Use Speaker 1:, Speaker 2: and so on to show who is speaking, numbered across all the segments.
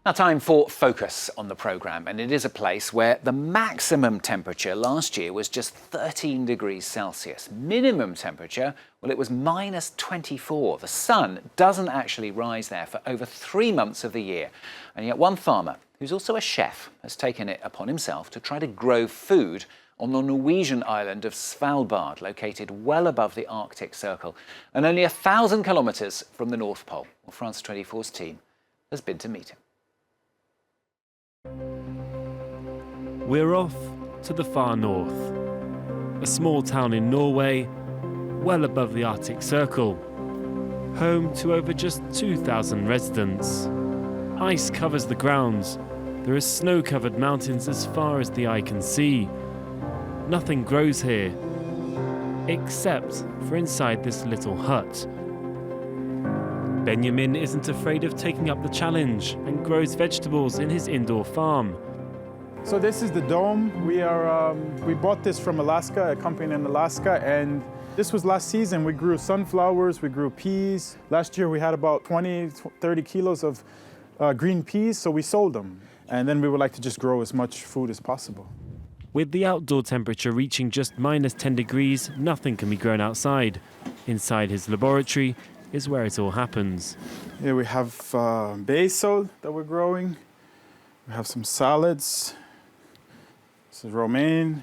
Speaker 1: Now time for Focus on the programme, and it is a place where the maximum temperature last year was just 13 degrees Celsius. Minimum temperature, well, it was minus 24. The sun doesn't actually rise there for over 3 months of the year. And yet one farmer, who's also a chef, has taken it upon himself to try to grow food on the Norwegian island of Svalbard, located well above the Arctic Circle and only 1,000 kilometres from the North Pole. Well, France 24's team has been to meet him.
Speaker 2: We're off to the far north, a small town in Norway, well above the Arctic Circle, home to over just 2,000 residents. Ice covers the grounds. There are snow-covered mountains as far as the eye can see. Nothing grows here, except for inside this little hut. Benjamin isn't afraid of taking up the challenge and grows vegetables in his indoor farm.
Speaker 3: So this is the dome. We bought this from Alaska, a company in Alaska, and this was last season. We grew sunflowers, we grew peas. Last year we had about 30 kilos of green peas, so we sold them. And then we would like to just grow as much food as possible.
Speaker 2: With the outdoor temperature reaching just minus 10 degrees, nothing can be grown outside. Inside his laboratory is where it all happens.
Speaker 3: Here we have basil that we're growing. We have some salads. This is romaine.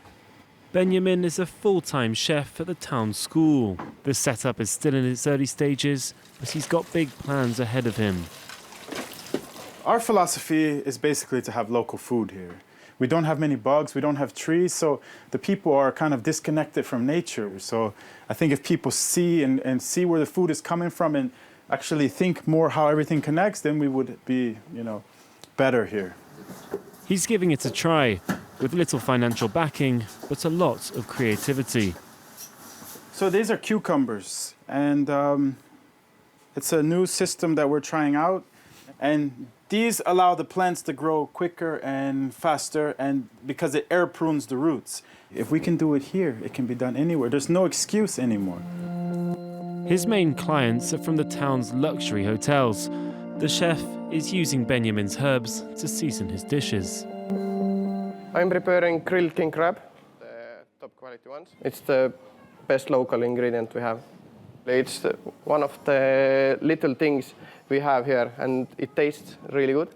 Speaker 2: Benjamin is a full-time chef at the town school. The setup is still in its early stages, but he's got big plans ahead of him.
Speaker 3: Our philosophy is basically to have local food here. We don't have many bugs, we don't have trees, so the people are kind of disconnected from nature. So I think if people see and see where the food is coming from and actually think more how everything connects, then we would be, better here.
Speaker 2: He's giving it a try, with little financial backing, but a lot of creativity.
Speaker 3: So these are cucumbers, and it's a new system that we're trying out. And these allow the plants to grow quicker and faster, and because it air prunes the roots. If we can do it here, it can be done anywhere. There's no excuse anymore.
Speaker 2: His main clients are from the town's luxury hotels. The chef is using Benjamin's herbs to season his dishes.
Speaker 4: I'm preparing grilled king crab, the top quality ones. It's the best local ingredient we have. It's one of the little things we have here, and it tastes really good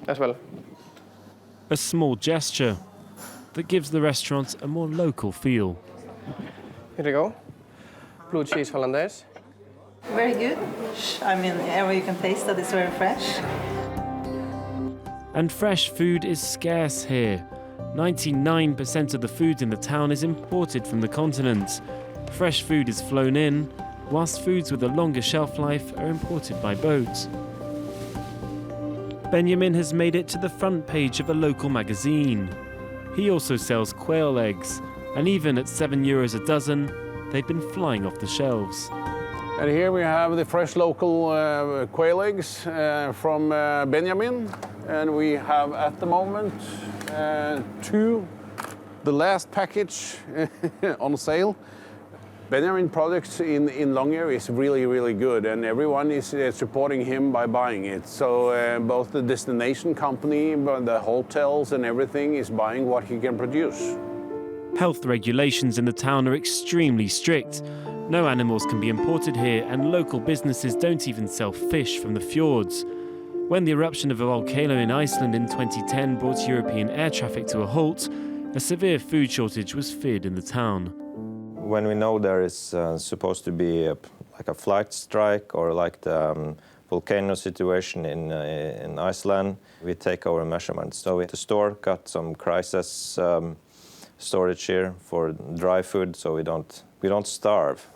Speaker 4: as well.
Speaker 2: A small gesture that gives the restaurant a more local feel.
Speaker 4: Here we go. Blue cheese hollandaise.
Speaker 5: Very good. I mean, you can taste that it's very fresh.
Speaker 2: And fresh food is scarce here. 99% of the food in the town is imported from the continent. Fresh food is flown in, whilst foods with a longer shelf life are imported by boat. Benjamin has made it to the front page of a local magazine. He also sells quail eggs, and even at €7 a dozen, they've been flying off the shelves.
Speaker 6: And here we have the fresh local quail eggs from Benjamin, and we have at the moment 2, the last package on sale. Benjamin products in Longyear is really, really good, and everyone is supporting him by buying it. So both the destination company, the hotels and everything is buying what he can produce.
Speaker 2: Health regulations in the town are extremely strict. No animals can be imported here, and local businesses don't even sell fish from the fjords. When the eruption of a volcano in Iceland in 2010 brought European air traffic to a halt, a severe food shortage was feared in the town.
Speaker 7: When we know there is supposed to be like a flight strike or like the volcano situation in Iceland, we take our measurements. So the store got some crisis storage here for dry food, so we don't starve.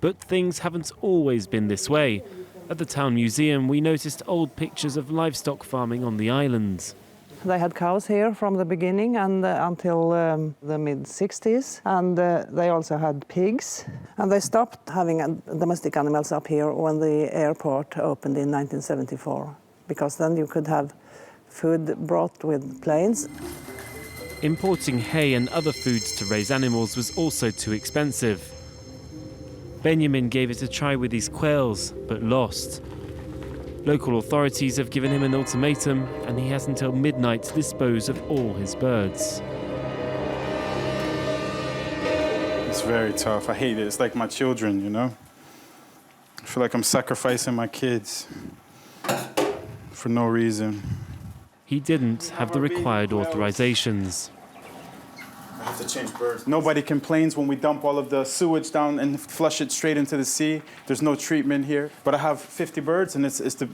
Speaker 2: But things haven't always been this way. At the town museum, we noticed old pictures of livestock farming on the islands.
Speaker 5: They had cows here from the beginning and until the mid-60s, and they also had pigs. And they stopped having domestic animals up here when the airport opened in 1974, because then you could have food brought with planes.
Speaker 2: Importing hay and other foods to raise animals was also too expensive. Benjamin gave it a try with his quails, but lost. Local authorities have given him an ultimatum, and he has until midnight to dispose of all his birds.
Speaker 3: It's very tough. I hate it. It's like my children, you know? I feel like I'm sacrificing my kids for no reason.
Speaker 2: He didn't have the required authorizations.
Speaker 3: I have to change birds. Nobody complains when we dump all of the sewage down and flush it straight into the sea. There's no treatment here. But I have 50 birds, and it's the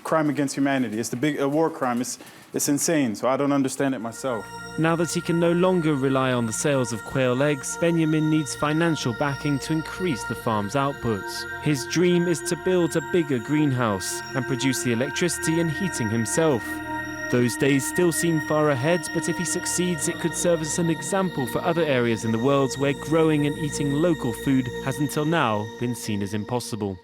Speaker 3: crime against humanity. It's a war crime. It's insane, so I don't understand it myself.
Speaker 2: Now that he can no longer rely on the sales of quail eggs, Benjamin needs financial backing to increase the farm's output. His dream is to build a bigger greenhouse and produce the electricity and heating himself. Those days still seem far ahead, but if he succeeds, it could serve as an example for other areas in the world where growing and eating local food has until now been seen as impossible.